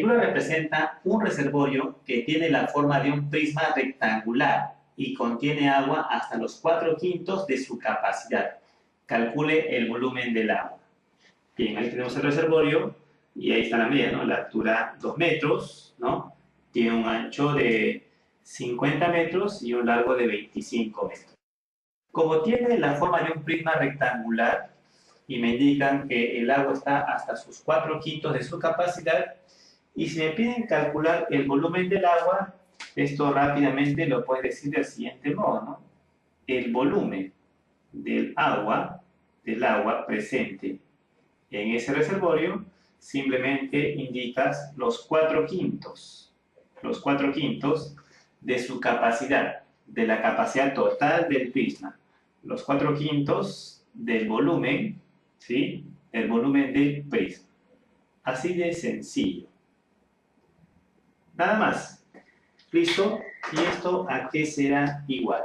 figura representa un reservorio que tiene la forma de un prisma rectangular y contiene agua hasta los 4/5 de su capacidad. Calcule el volumen del agua. Bien, ahí tenemos el reservorio y ahí está la medida, ¿no? La altura 2 metros, ¿no? Tiene un ancho de 50 metros y un largo de 25 metros. Como tiene la forma de un prisma rectangular y me indican que el agua está hasta sus 4/5 de su capacidad, y si me piden calcular el volumen del agua, esto rápidamente lo puedes decir del siguiente modo, ¿no? El volumen del agua presente en ese reservorio, simplemente indicas los 4/5 de su capacidad, de la capacidad total del prisma. Los 4/5 del volumen, ¿sí? El volumen del prisma. Así de sencillo. Nada más. ¿Listo? ¿Y esto a qué será igual?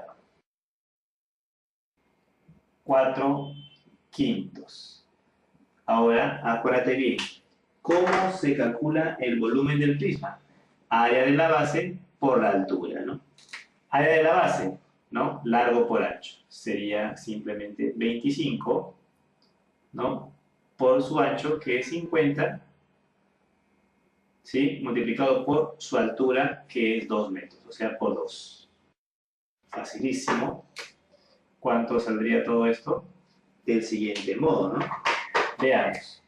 4/5. Ahora, acuérdate bien. ¿Cómo se calcula el volumen del prisma? Área de la base por la altura, ¿no? Área de la base, ¿no? Largo por ancho. Sería simplemente 25, ¿no? Por su ancho, que es 50, ¿sí? Multiplicado por su altura, que es 2 metros, o sea, por 2. Facilísimo. ¿Cuánto saldría todo esto? Del siguiente modo, ¿no? Veamos.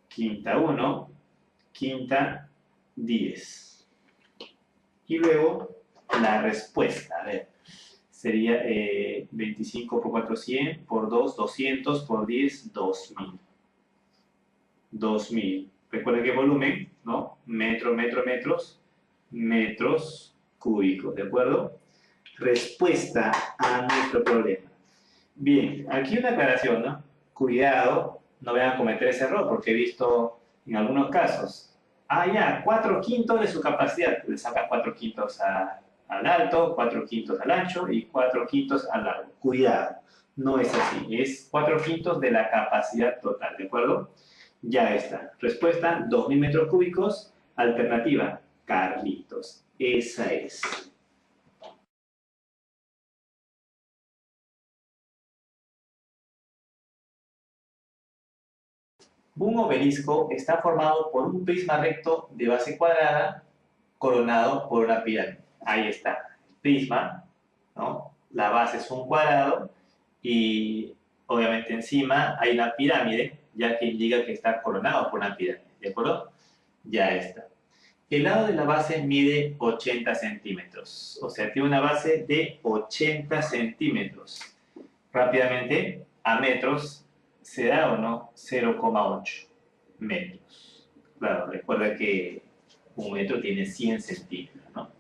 Quinta 1, quinta 10. Y luego la respuesta, a ver, sería 25 por 4, 100, por 2, 200, por 10, 2000. 2000. Recuerden que volumen, ¿no? Metros cúbicos, ¿de acuerdo? Respuesta a nuestro problema. Bien, aquí una aclaración, ¿no? Cuidado, no vayan a cometer ese error, porque he visto en algunos casos, ya, 4/5 de su capacidad, le saca 4/5 al alto, 4/5 al ancho y 4/5 al largo. Cuidado, no es así, es 4/5 de la capacidad total, ¿de acuerdo? Ya está. Respuesta, 2000 metros cúbicos. Alternativa, Carlitos. Esa es. Un obelisco está formado por un prisma recto de base cuadrada coronado por una pirámide. Ahí está. El prisma, ¿no? La base es un cuadrado y obviamente encima hay una pirámide, ya que indica que está coronado por una pirámide. ¿De acuerdo? Ya está. El lado de la base mide 80 centímetros, o sea, tiene una base de 80 centímetros. Rápidamente, a metros, ¿será o no? 0,8 metros. Claro, recuerda que un metro tiene 100 centímetros, ¿no?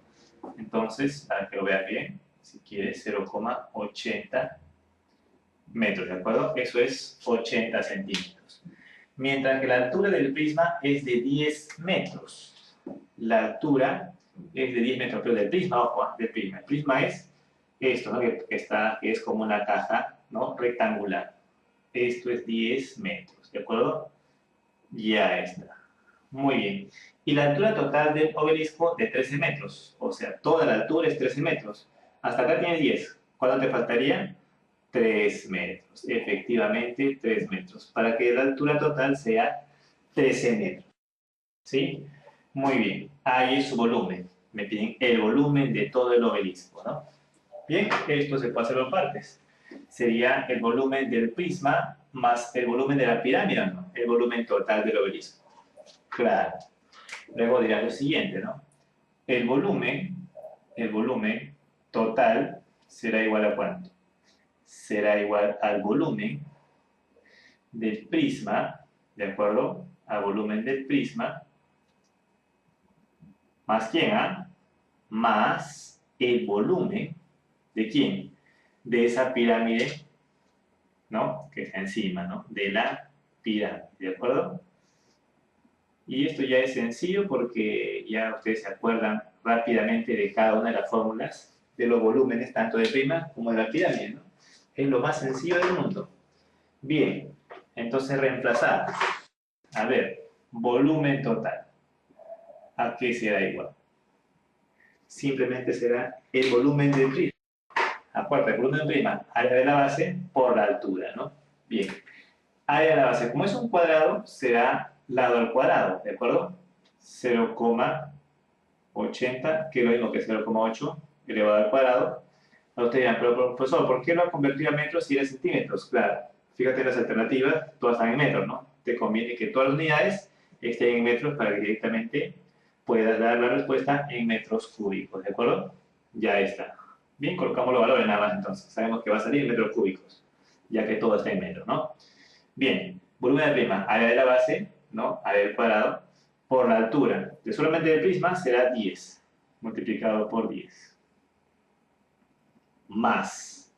Entonces, para que lo veas bien, si quieres, 0,80 metros, ¿de acuerdo? Eso es 80 centímetros. Mientras que la altura del prisma es de 10 metros. La altura es de 10 metros, pero del prisma, ojo, del prisma. El prisma es esto, ¿no? que es como una caja, ¿no? Rectangular. Esto es 10 metros, ¿de acuerdo? Ya está. Muy bien. Y la altura total del obelisco de 13 metros. O sea, toda la altura es 13 metros. Hasta acá tienes 10. ¿Cuánto te faltaría? 3 metros. Efectivamente, 3 metros. Para que la altura total sea 13 metros. ¿Sí? Muy bien, ahí es su volumen. Me piden el volumen de todo el obelisco, ¿no? Bien, esto se puede hacer por partes. Sería el volumen del prisma más el volumen de la pirámide, ¿no? El volumen total del obelisco. Claro. Luego dirá lo siguiente, ¿no? El volumen total será igual a ¿cuánto? Será igual al volumen del prisma, ¿de acuerdo? Al volumen del prisma. ¿Más quién, Más el volumen de quién? De esa pirámide, ¿no? Que está encima, ¿no? De la pirámide, ¿de acuerdo? Y esto ya es sencillo porque ya ustedes se acuerdan rápidamente de cada una de las fórmulas de los volúmenes, tanto de prima como de la pirámide, ¿no? Es lo más sencillo del mundo. Bien, entonces reemplazar. A ver, volumen total. ¿a qué será igual? Simplemente será el volumen del prisma. Acuérdate, el volumen del prisma, área de la base por la altura, ¿no? Bien. Área de la base, como es un cuadrado, será lado al cuadrado, ¿de acuerdo? 0,80, que es lo mismo que 0,8 elevado al cuadrado. Ahora ustedes dirán, pero profesor, ¿por qué lo ha convertido a metros y a centímetros? Claro, fíjate en las alternativas, todas están en metros, ¿no? Te conviene que todas las unidades estén en metros para que directamente puedas dar la respuesta en metros cúbicos, ¿de acuerdo? Ya está. Bien, colocamos los valores nada más entonces. Sabemos que va a salir en metros cúbicos, ya que todo está en metros, ¿no? Bien, volumen del prisma, área de la base, ¿no? Área del cuadrado, por la altura de solamente del prisma será 10, multiplicado por 10. Más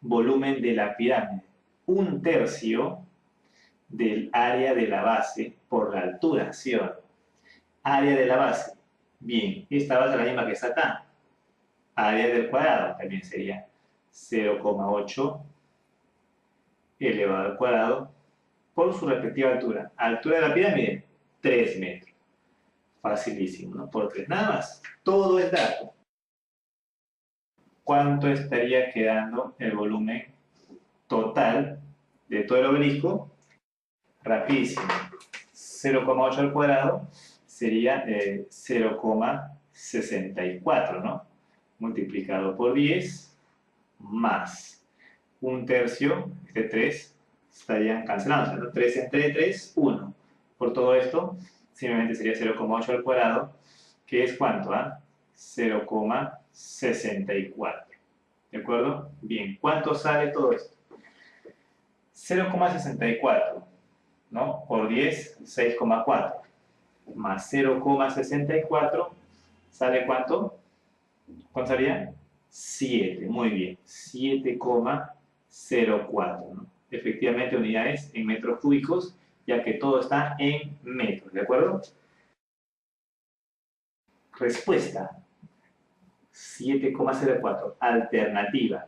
volumen de la pirámide, 1/3 del área de la base por la altura, ¿sí o no? Área de la base, bien, esta base es la misma que está acá. Área del cuadrado también sería 0,8 elevado al cuadrado por su respectiva altura. Altura de la pirámide, 3 metros. Facilísimo, ¿no? Por 3, nada más. Todo es dato. ¿Cuánto estaría quedando el volumen total de todo el obelisco? Rapidísimo. 0,8 al cuadrado sería 0,64, ¿no? Multiplicado por 10 más 1/3 de 3 estarían cancelando, ¿no? 3 entre 3, 1. Por todo esto, simplemente sería 0,8 al cuadrado, que es ¿cuánto? 0,64. ¿De acuerdo? Bien, ¿cuánto sale todo esto? 0,64, ¿no? Por 10, 6,4. Más 0,64, ¿sale cuánto? ¿Cuánto salía? 7, muy bien, 7,04, ¿no? Efectivamente, unidades en metros cúbicos, ya que todo está en metros, ¿de acuerdo? Respuesta, 7,04, alternativa,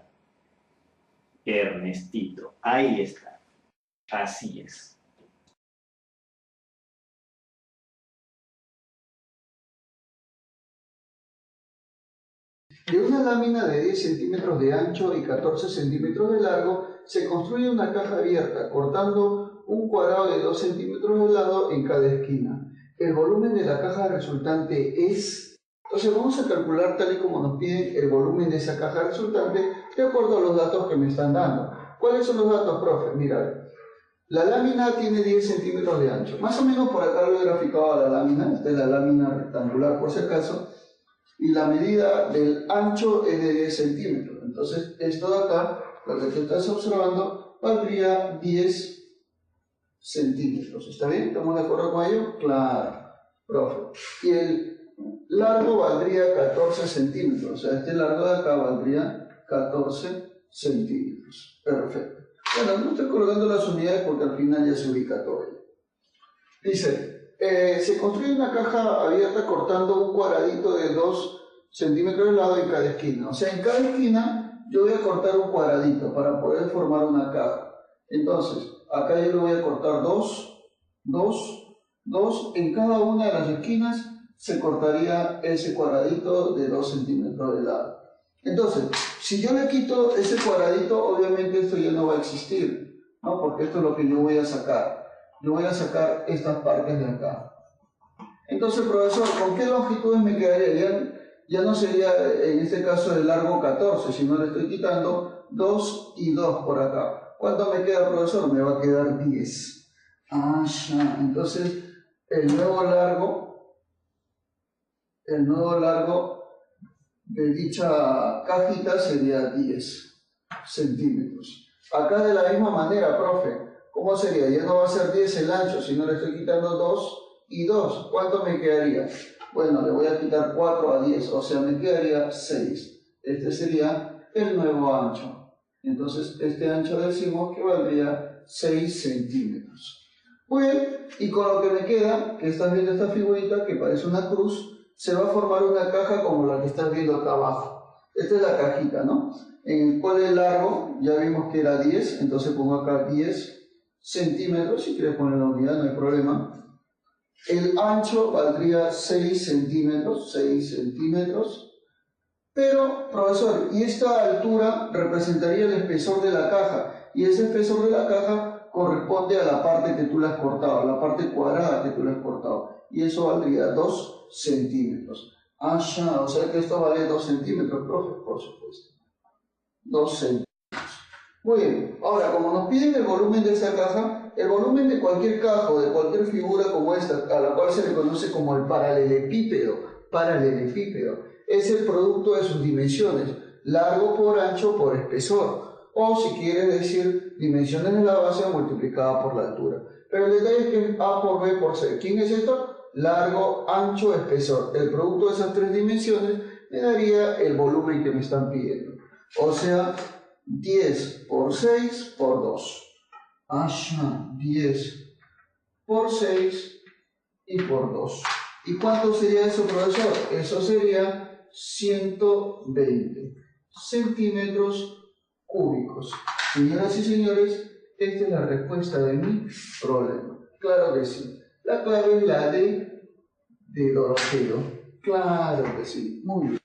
Ernestito, ahí está, así es. De una lámina de 10 centímetros de ancho y 14 centímetros de largo, se construye una caja abierta, cortando un cuadrado de 2 centímetros de lado en cada esquina. El volumen de la caja resultante es... Entonces vamos a calcular tal y como nos piden el volumen de esa caja resultante, de acuerdo a los datos que me están dando. ¿Cuáles son los datos, profe? Mira, la lámina tiene 10 centímetros de ancho. Más o menos por acá lo he graficado a la lámina. Esta es la lámina rectangular por si acaso. Y la medida del ancho es de 10 centímetros. Entonces, esto de acá, lo que tú estás observando, valdría 10 centímetros. ¿Está bien? ¿Estamos de acuerdo con ello? Claro, profe. Y el largo valdría 14 centímetros. O sea, este largo de acá valdría 14 centímetros. Perfecto. Bueno, no estoy colocando las unidades porque al final ya se ubica todo. Dice... se construye una caja abierta cortando un cuadradito de 2 centímetros de lado en cada esquina. O sea, en cada esquina yo voy a cortar un cuadradito para poder formar una caja. Entonces, acá yo le voy a cortar 2, 2, 2. En cada una de las esquinas se cortaría ese cuadradito de 2 centímetros de lado. Entonces, si yo le quito ese cuadradito, obviamente esto ya no va a existir, ¿no? Porque esto es lo que yo voy a sacar. Yo voy a sacar estas partes de acá. Entonces, profesor, ¿con qué longitudes me quedaría? Ya no sería, en este caso, el largo 14, sino le estoy quitando 2 y 2 por acá. ¿Cuánto me queda, profesor? Me va a quedar 10. Ah, ya. Entonces, el nuevo largo de dicha cajita sería 10 centímetros. Acá de la misma manera, profe. ¿Cómo sería? Ya no va a ser 10 el ancho, sino le estoy quitando 2 y 2. ¿Cuánto me quedaría? Bueno, le voy a quitar 4 a 10, o sea, me quedaría 6. Este sería el nuevo ancho. Entonces, este ancho decimos que valdría 6 centímetros. Muy bien, y con lo que me queda, que estás viendo esta figurita que parece una cruz, se va a formar una caja como la que estás viendo acá abajo. Esta es la cajita, ¿no? En el cual el largo, ya vimos que era 10, entonces pongo acá 10 centímetros, si quieres poner la unidad no hay problema, el ancho valdría 6 centímetros, pero, profesor, y esta altura representaría el espesor de la caja, y ese espesor de la caja corresponde a la parte que tú le has cortado, a la parte cuadrada que tú le has cortado, y eso valdría 2 centímetros. Ah, ya, o sea que esto vale 2 centímetros, profe, por supuesto. 2 centímetros. Muy bien, ahora como nos piden el volumen de esa caja, el volumen de cualquier caja o de cualquier figura como esta, a la cual se le conoce como el paralelepípedo, es el producto de sus dimensiones, largo por ancho por espesor, o si quieres decir dimensiones de la base multiplicada por la altura. Pero el detalle es que es A por B por C. ¿Quién es esto? Largo, ancho, espesor. El producto de esas tres dimensiones me daría el volumen que me están pidiendo. O sea, 10 por 6 por 2. 10 por 6 y por 2. ¿Y cuánto sería eso, profesor? Eso sería 120 centímetros cúbicos. Señoras y señores, esta es la respuesta de mi problema. Claro que sí. La clave es la de Doroteo. Claro que sí. Muy bien.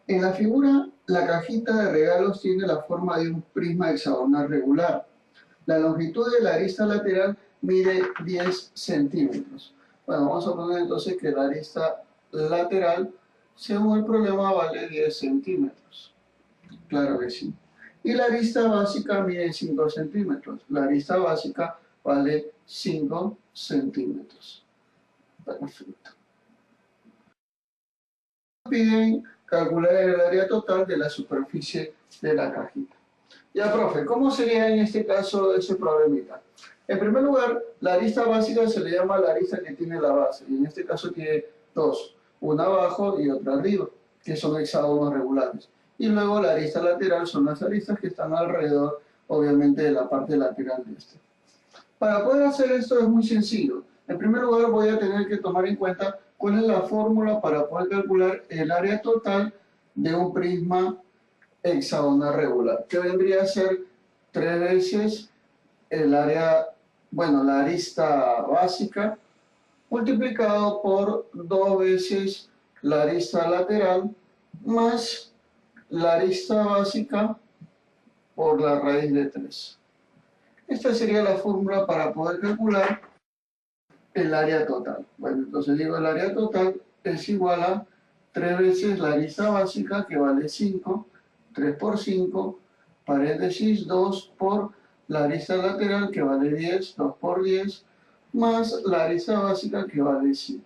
En la figura, la cajita de regalos tiene la forma de un prisma hexagonal regular. La longitud de la arista lateral mide 10 centímetros. Bueno, vamos a poner entonces que la arista lateral, según el problema, vale 10 centímetros. Claro que sí. Y la arista básica mide 5 centímetros. La arista básica vale 5 centímetros. Perfecto. Piden calcular el área total de la superficie de la cajita. Ya, profe, ¿cómo sería en este caso ese problemita? En primer lugar, la arista básica se le llama la arista que tiene la base, y en este caso tiene dos, una abajo y otra arriba, que son hexágonos regulares. Y luego la arista lateral son las aristas que están alrededor, obviamente, de la parte lateral de este. Para poder hacer esto es muy sencillo. En primer lugar, voy a tener que tomar en cuenta cuál es la fórmula para poder calcular el área total de un prisma hexagonal regular, que vendría a ser 3 veces el área, bueno, la arista básica, multiplicado por 2 veces la arista lateral, más la arista básica por la raíz de 3. Esta sería la fórmula para poder calcular el área total. Bueno, entonces digo, el área total es igual a 3 veces la arista básica, que vale 5, 3 por 5, paréntesis 2 por la arista lateral, que vale 10, 2 por 10, más la arista básica, que vale 5,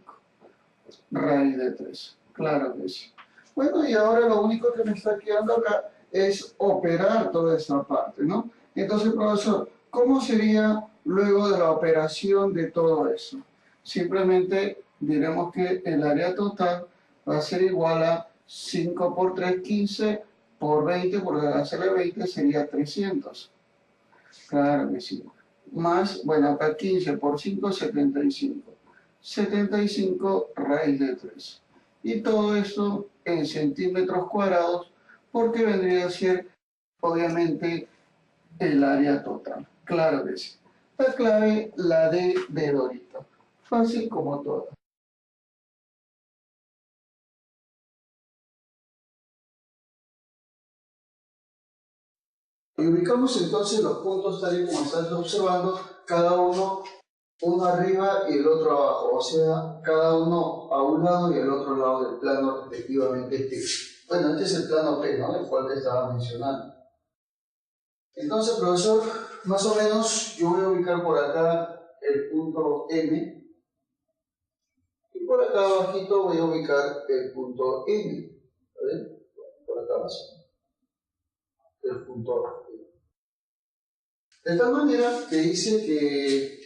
raíz de 3. Claro que sí. Bueno, y ahora lo único que me está quedando acá es operar toda esta parte, ¿no? Entonces, profesor, ¿cómo sería luego de la operación de todo eso? Simplemente diremos que el área total va a ser igual a 5 por 3, 15, por 20, porque al hacerle 20 sería 300. Claro que sí. Más, bueno, acá 15 por 5, 75. 75 raíz de 3. Y todo esto en centímetros cuadrados, porque vendría a ser, obviamente, el área total. Claro que sí. La clave, la de Dorito. Fácil como todo. Y ubicamos entonces los puntos tal y como estás observando, cada uno arriba y el otro abajo, o sea, cada uno a un lado y al otro lado del plano respectivamente. Bueno, este es el plano P, ¿no? El cual te estaba mencionando. Entonces, profesor, más o menos yo voy a ubicar por acá el punto M y por acá abajito voy a ubicar el punto N. ¿Vale? Por acá más o menos, el punto M. De tal manera que dice que,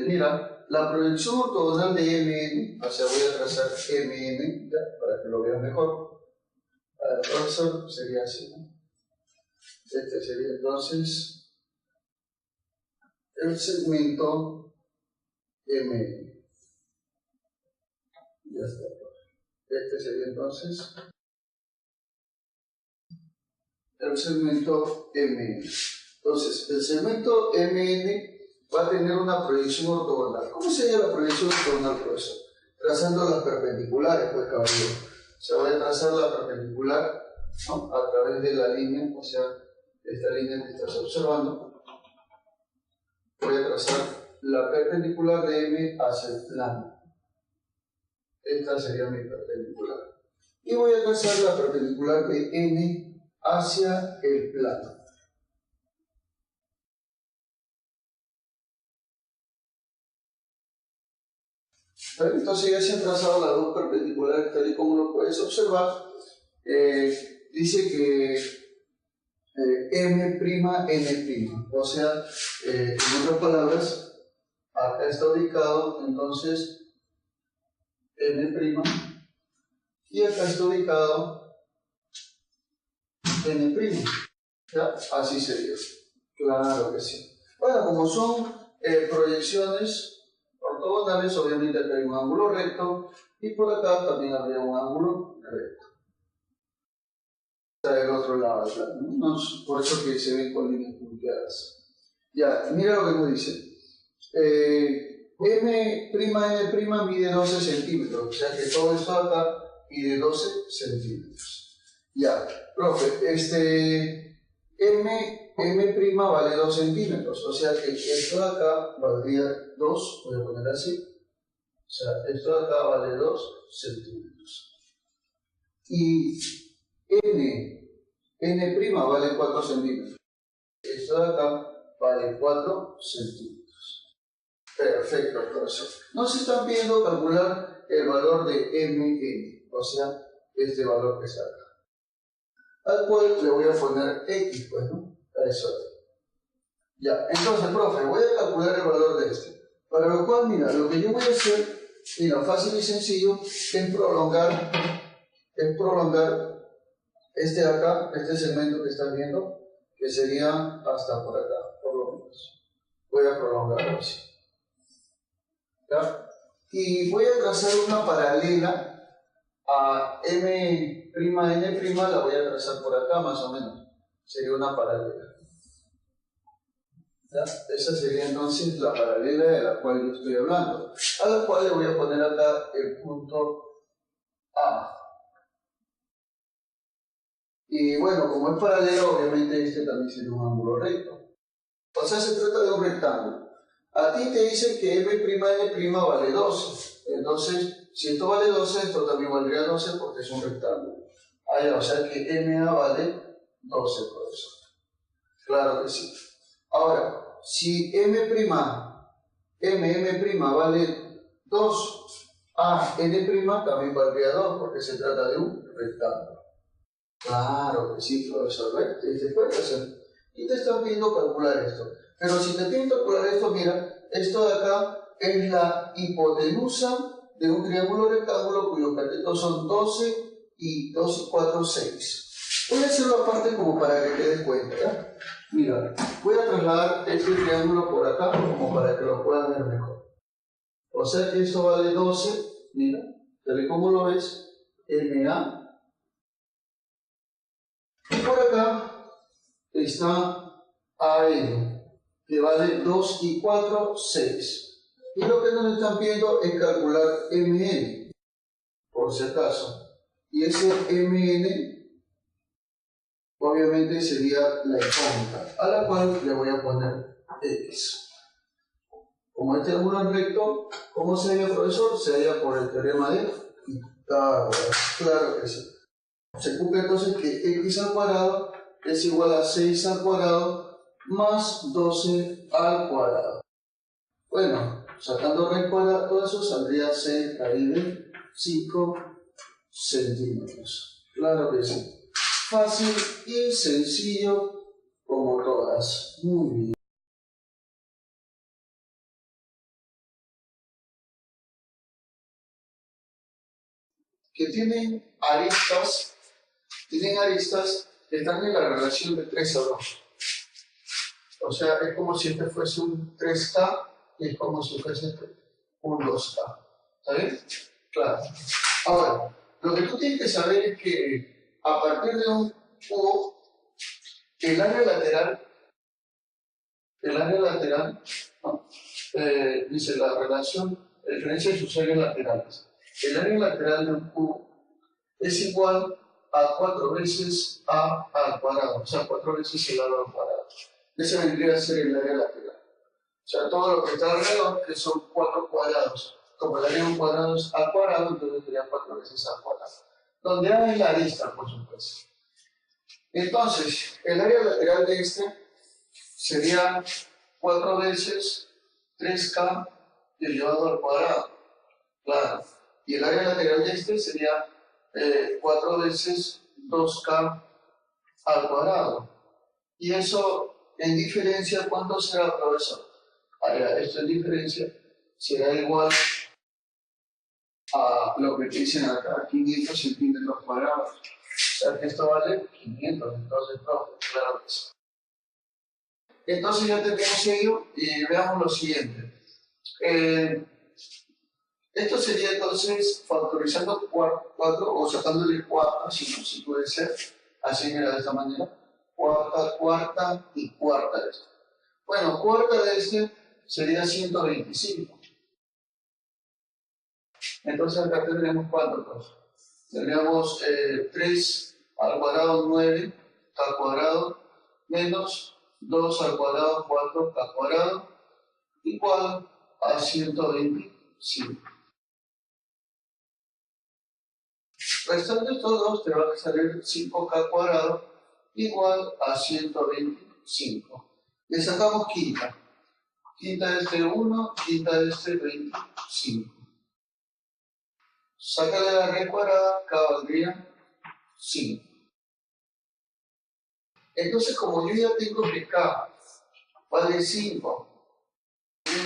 mira, la proyección ortogonal de MN, o sea, voy a trazar MN, ¿ya? Para que lo vean mejor. Para el profesor sería así, ¿no? Este sería entonces el segmento MN. Ya está. Este sería entonces el segmento MN. Entonces, el segmento MN va a tener una proyección ortogonal. ¿Cómo sería la proyección ortogonal, profesor? Trazando las perpendiculares, pues, caballero. Se va a trazar la perpendicular, ¿no?, a través de la línea, o sea, esta línea que estás observando. Voy a trazar la perpendicular de M hacia el plano. Esta sería mi perpendicular. Y voy a trazar la perpendicular de N hacia el plano. Entonces ya se han trazado las dos perpendiculares tal y como lo puedes observar. Dice que M', o sea, en otras palabras, acá está ubicado entonces M' y acá está ubicado N'. ¿Ya? Así sería. Claro que sí. Bueno, como son proyecciones ortogonales, obviamente acá hay un ángulo recto y por acá también habría un ángulo recto. Está del otro lado, ¿no? Por eso que se ven con líneas punteadas. Ya, mira lo que nos dice. M', mide 12 centímetros, o sea que todo esto acá mide 12 centímetros. Ya, profe, M' vale 2 centímetros, o sea que esto de acá valdría 2, voy a poner así, o sea, esto de acá vale 2 centímetros. Y N' vale 4 centímetros, esto de acá vale 4 centímetros. Perfecto, profesor. Nos están pidiendo calcular el valor de Mn, o sea, este valor que está acá, al cual le voy a poner X, pues, ¿no? A eso. Ya, entonces, profe, voy a calcular el valor de este. Para lo cual, mira, lo que yo voy a hacer, mira, fácil y sencillo, es prolongar este de acá, este segmento que estás viendo, que sería hasta por acá, por lo menos. Voy a prolongarlo así. ¿Ya? Y voy a trazar una paralela a M', N', la voy a trazar por acá más o menos. Sería una paralela. ¿Ya? Esa sería entonces la paralela de la cual yo estoy hablando. A la cual le voy a poner acá el punto A. Y bueno, como es paralelo, obviamente este también sería un ángulo recto. O sea, se trata de un rectángulo. A ti te dice que M', vale 12. Entonces, si esto vale 12, esto también valdría 12 porque es un rectángulo. O sea que MA vale 12, profesor. Claro que sí. Ahora, si M' vale 2, N' también valdría 2 porque se trata de un rectángulo. Claro que sí, profesor. ¿Ves? ¿Te diste cuenta? Y te están pidiendo calcular esto. Pero si te piden calcular esto, mira, esto de acá es la hipotenusa de un triángulo rectángulo cuyos catetos son 12 y 2 y 4, 6. Voy a hacerlo aparte como para que te des cuenta, ¿ya? Mira, voy a trasladar este triángulo por acá como para que lo puedan ver mejor. O sea que esto vale 12, mira, tal y como lo ves, MA. Y por acá está AN, que vale 2 y 4, 6. Y lo que nos están pidiendo es calcular MN, por si acaso. Y ese MN, obviamente, sería la incógnita, a la cual le voy a poner X. Como este ángulo es recto, ¿cómo se halla, profesor? Se halla por el teorema de Pitágoras. Claro que sí. Se cumple entonces que X al cuadrado es igual a 6 al cuadrado más 12 al cuadrado. Bueno, sacando raíz cuadrada, todo eso saldría 6 raíz de 5 centímetros. Claro que sí. Fácil y sencillo como todas. Muy bien. Que tienen aristas que están en la relación de 3 a 2. O sea, es como si este fuese un 3K y es como si fuese un 2K. ¿Está bien? Claro. Ahora, lo que tú tienes que saber es que a partir de un cubo el área lateral, ¿no? Dice la diferencia de sus áreas laterales. El área lateral de un cubo es igual a 4 veces a al cuadrado, o sea, 4 veces el lado al cuadrado. Ese vendría a ser el área lateral. O sea, todo lo que está alrededor, que son 4 cuadrados. Como el área de un cuadrado es a cuadrado, entonces sería 4 veces a cuadrado. Donde A es la arista, por supuesto. Entonces, el área lateral de este sería 4 veces 3K elevado al cuadrado. Claro. Y el área lateral de este sería 4 veces 2K al cuadrado. Y eso, en diferencia, ¿cuánto será, profesor? Esto en diferencia será igual a lo que dicen acá, 500 centímetros cuadrados. O sea que esto vale 500, entonces, profe, claro que sí. Entonces ya tenemos ello y veamos lo siguiente. Esto sería entonces factorizando 4 o sacándole 4, si puede ser, así mira de esta manera, cuarta y cuarta de esto. Bueno, cuarta de este sería 125. Entonces acá tendremos 4 cosas. Tendríamos 3 al cuadrado 9 al cuadrado menos 2 al cuadrado 4 al cuadrado igual a 125. Restando estos dos te va a salir 5K cuadrado igual a 125. Le sacamos quinta. Quinta de este 1, quinta de este 25. Sácale la raíz cuadrada, K valdría 5. Entonces, como yo ya tengo que K vale 5,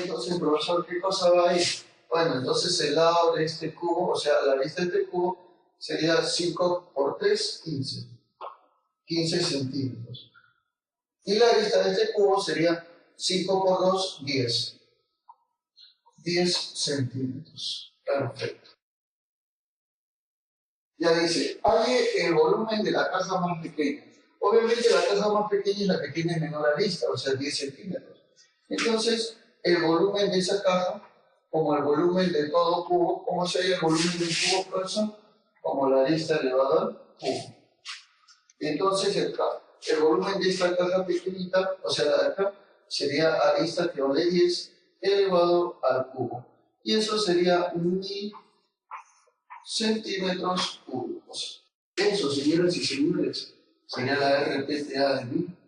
entonces, profesor, ¿qué cosa va ahí? Bueno, entonces el lado de este cubo, o sea, la arista de este cubo sería 5 por 3, 15. 15 centímetros. Y la arista de este cubo sería 5 por 2, 10. 10 centímetros. Perfecto. Ya dice, halle el volumen de la caja más pequeña. Obviamente la caja más pequeña es la que tiene menor arista, o sea, 10 centímetros. Entonces, el volumen de esa caja, como el volumen de todo cubo, ¿cómo se halla el volumen del cubo, profesor? Como la arista elevada al cubo. Entonces, el volumen de esta caja pequeñita, o sea, la de acá, sería arista que vale 10 elevado al cubo. Y eso sería 1000 centímetros cúbicos. Eso, señoras y señores, sería la RPTA de 1000.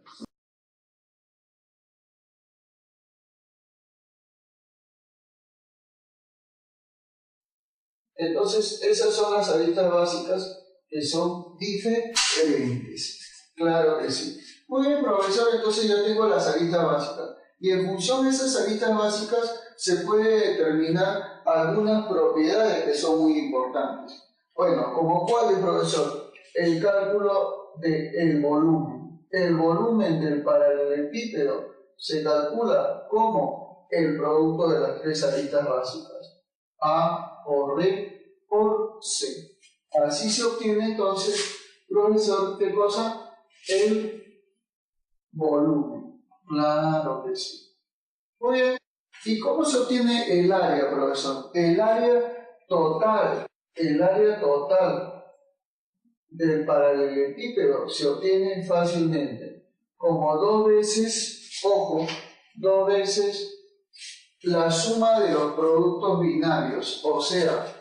Entonces, esas son las aristas básicas que son diferentes. Claro que sí. Muy bien, profesor, entonces ya tengo las aristas básicas. Y en función de esas aristas básicas se puede determinar algunas propiedades que son muy importantes. Bueno, ¿como cuáles, profesor? El cálculo del volumen. El volumen del paralelepípedo se calcula como el producto de las 3 aristas básicas. A por B por C. Así se obtiene entonces, profesor, ¿qué cosa? El volumen. Claro que sí. Muy bien. ¿Y cómo se obtiene el área, profesor? El área total. El área total del paralelepípedo se obtiene fácilmente como 2 veces, ojo, 2 veces la suma de los productos binarios, o sea,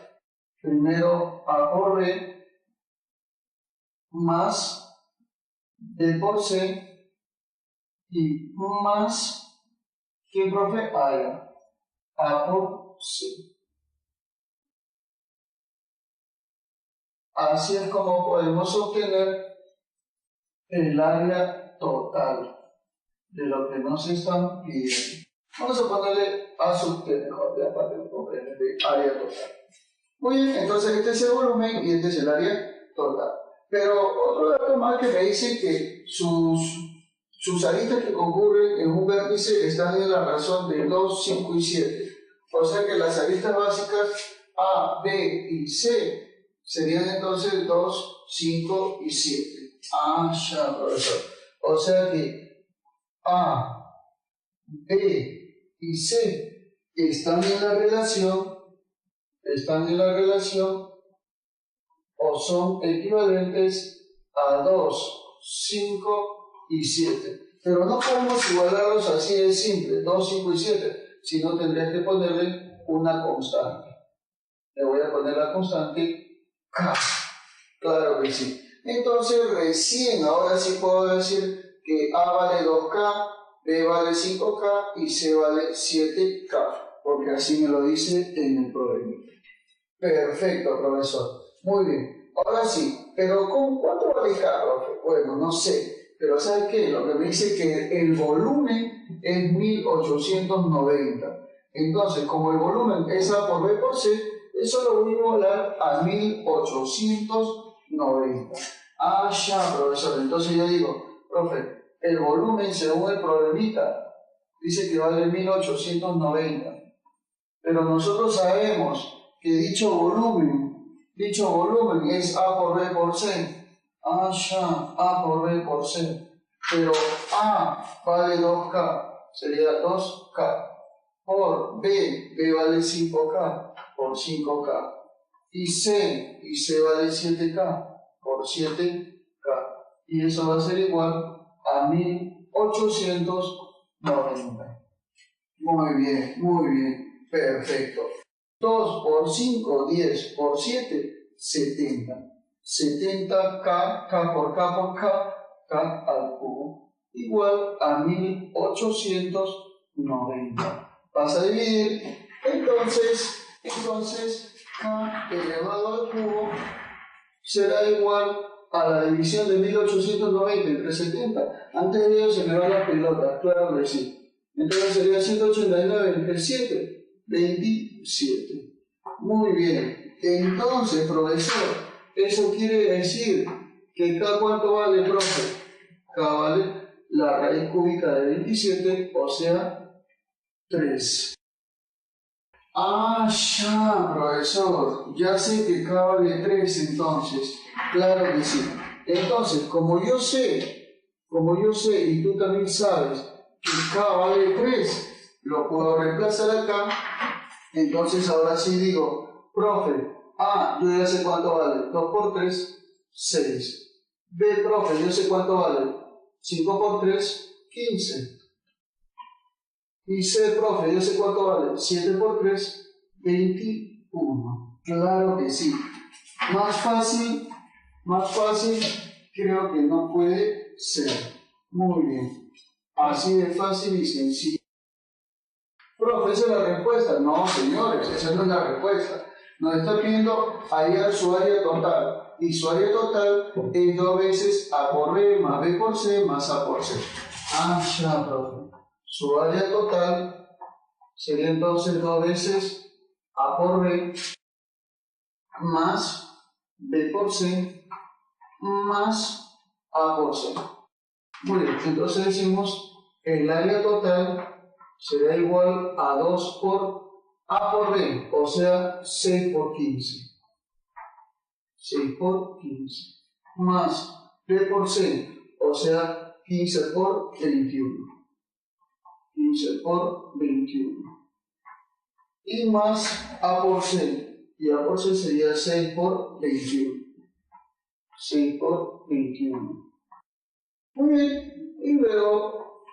primero A por B más B por C y más, ¿qué, profe? A por C. Así es como podemos obtener el área total de lo que nos están pidiendo. Vamos a ponerle A sub T mejor, ya para comprender de área total. Muy bien, entonces este es el volumen y este es el área total. Pero otro dato más que me dice que sus aristas que concurren en un vértice están en la razón de 2, 5 y 7. O sea que las aristas básicas A, B y C serían entonces 2, 5 y 7. Ah, ya, profesor. O sea que A, B y C están en la relación o son equivalentes a 2, 5 y 7. Pero no podemos igualarlos así de simple, 2, 5 y 7, sino tendrías que ponerle una constante. Le voy a poner la constante K. Claro que sí. Entonces recién, ahora sí puedo decir que A vale 2K, B vale 5K y C vale 7K, porque así me lo dice en el problema. Perfecto, profesor. Muy bien. Ahora sí, pero ¿cuánto vale K, profe? Bueno, no sé, pero ¿sabes qué? Lo que me dice que el volumen es 1890. Entonces, como el volumen es A por B por C, eso lo voy a igualar a 1890. Ah, ya, profesor. Entonces yo digo, profe, el volumen según el problemita dice que vale 1890. Pero nosotros sabemos que dicho volumen es A por B por C. Ah, ya, A por B por C. Pero A vale 2K, sería 2K. Por B vale 5K, por 5K. Y C vale 7K, por 7K. Y eso va a ser igual a 1890. Muy bien, perfecto. 2 por 5, 10 por 7, 70. 70K, K por K por K, K al cubo, igual a 1890. Vas a dividir, entonces K elevado al cubo será igual a la división de 1890 entre 70. Antes de ello se me va la pelota, claro que sí. Entonces sería 189 entre 7, 27. Muy bien. Entonces, profesor, eso quiere decir que K, ¿cuánto vale, profe? K vale la raíz cúbica de 27, o sea, 3. Ah, ya, profesor. Ya sé que K vale 3 entonces. Claro que sí. Entonces, como yo sé, y tú también sabes, que K vale 3, lo puedo reemplazar acá. Entonces ahora sí digo, profe, A, yo ya sé cuánto vale, 2 por 3, 6. B, profe, yo sé cuánto vale, 5 por 3, 15. Y C, profe, yo sé cuánto vale, 7 por 3, 21. Claro que sí. Más fácil, creo que no puede ser. Muy bien. Así de fácil y sencillo. Profe, ¿esa es la respuesta? No, señores, esa no es la respuesta. Nos está pidiendo hallar su área total. Y su área total es 2 veces A por B más B por C más A por C. Ah, ya, profe. Su área total sería entonces 2 veces A por B más B por C más A por C. Muy bien, entonces decimos el área total será igual a 2 por A por B, o sea, 6 por 15. 6 por 15. Más B por C, o sea, 15 por 21. 15 por 21. Y más A por C, y A por C sería 6 por 21. 6 por 21. Muy bien, y luego,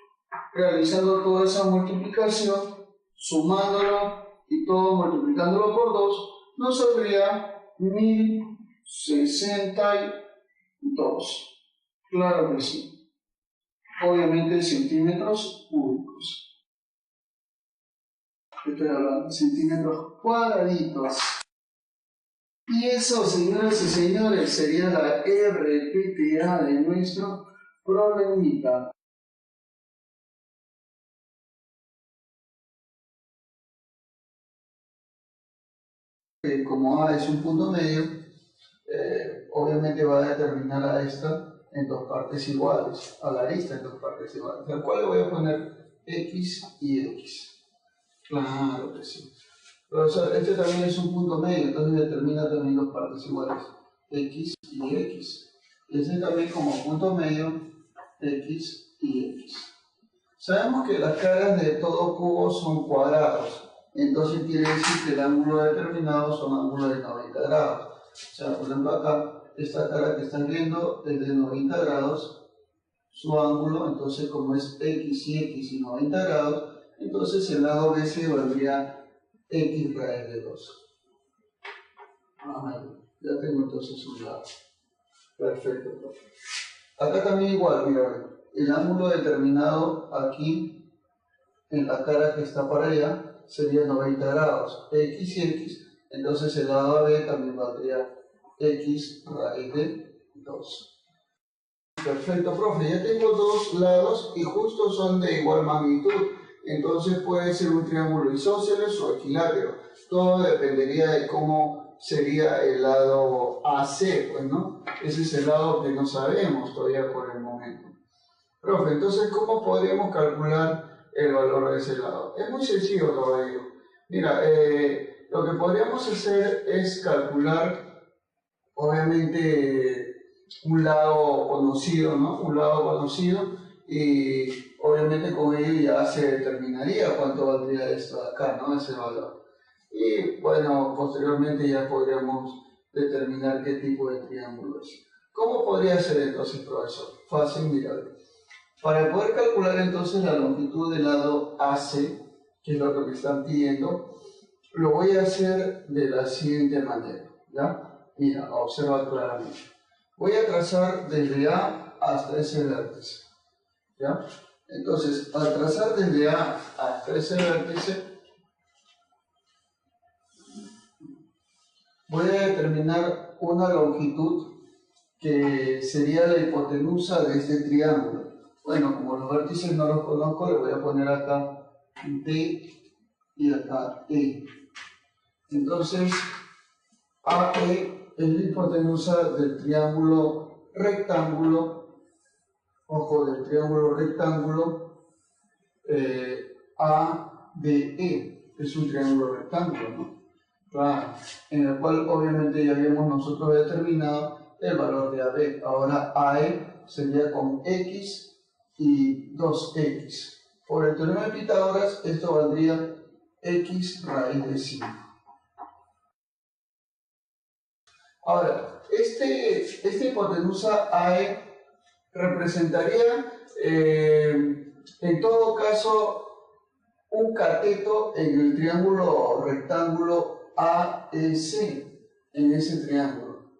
realizando toda esa multiplicación, sumándolo y todo multiplicándolo por 2, nos saldría 1062. Claro que sí. Obviamente centímetros cúbicos. Estoy hablando de centímetros cuadraditos. Y eso, señoras y señores, sería la RPTA de nuestro problemita. Como A es un punto medio, obviamente va a determinar a esta en 2 partes iguales, a la arista en 2 partes iguales, al cual le voy a poner X y X. Claro que sí. Profesor, este también es un punto medio, entonces determina también 2 partes iguales, X y X. Este también como punto medio X y X. Sabemos que las caras de todo cubo son cuadrados, entonces quiere decir que el ángulo determinado son ángulos de 90 grados. O sea, por ejemplo acá, esta cara que están viendo es de 90 grados, su ángulo, entonces como es X y 90 grados, entonces el lado BC valdría X raíz de 2. Ya tengo entonces un lado. Perfecto. Acá también igual, mira, el ángulo determinado aquí en la cara que está para allá sería 90 grados, X y X, entonces el lado AB también valdría X raíz de 2. Perfecto, profe, ya tengo dos lados y justo son de igual magnitud, entonces puede ser un triángulo isósceles o equilátero. Todo dependería de cómo sería el lado AC, pues, ¿no? Ese es el lado que no sabemos todavía por el momento. Profe, entonces, ¿cómo podríamos calcular el valor de ese lado? Es muy sencillo, caballero. Mira, lo que podríamos hacer es calcular, obviamente, un lado conocido, ¿no? Un lado conocido, y obviamente con ello ya se determinaría cuánto valdría esto de acá, ¿no? Ese valor. Y bueno, posteriormente ya podríamos determinar qué tipo de triángulo es. ¿Cómo podría ser entonces, profesor? Fácil, mirar. Para poder calcular entonces la longitud del lado AC, que es lo que me están pidiendo, lo voy a hacer de la siguiente manera, ¿ya? Mira, observa claramente. Voy a trazar desde A hasta ese vértice, ¿ya? Entonces, al trazar desde A hasta ese vértice, voy a determinar una longitud que sería la hipotenusa de este triángulo. Bueno, como los vértices no los conozco, le voy a poner acá D y acá E. Entonces, AE es la hipotenusa del triángulo rectángulo, ojo, del triángulo rectángulo ADE, es un triángulo rectángulo, ¿no? Claro, en el cual obviamente ya habíamos nosotros determinado el valor de AB. Ahora AE sería con X y 2X. Por el teorema de Pitágoras, esto valdría X raíz de 5. Ahora, esta hipotenusa AE representaría, en todo caso, un cateto en el triángulo rectángulo AEC, en ese triángulo.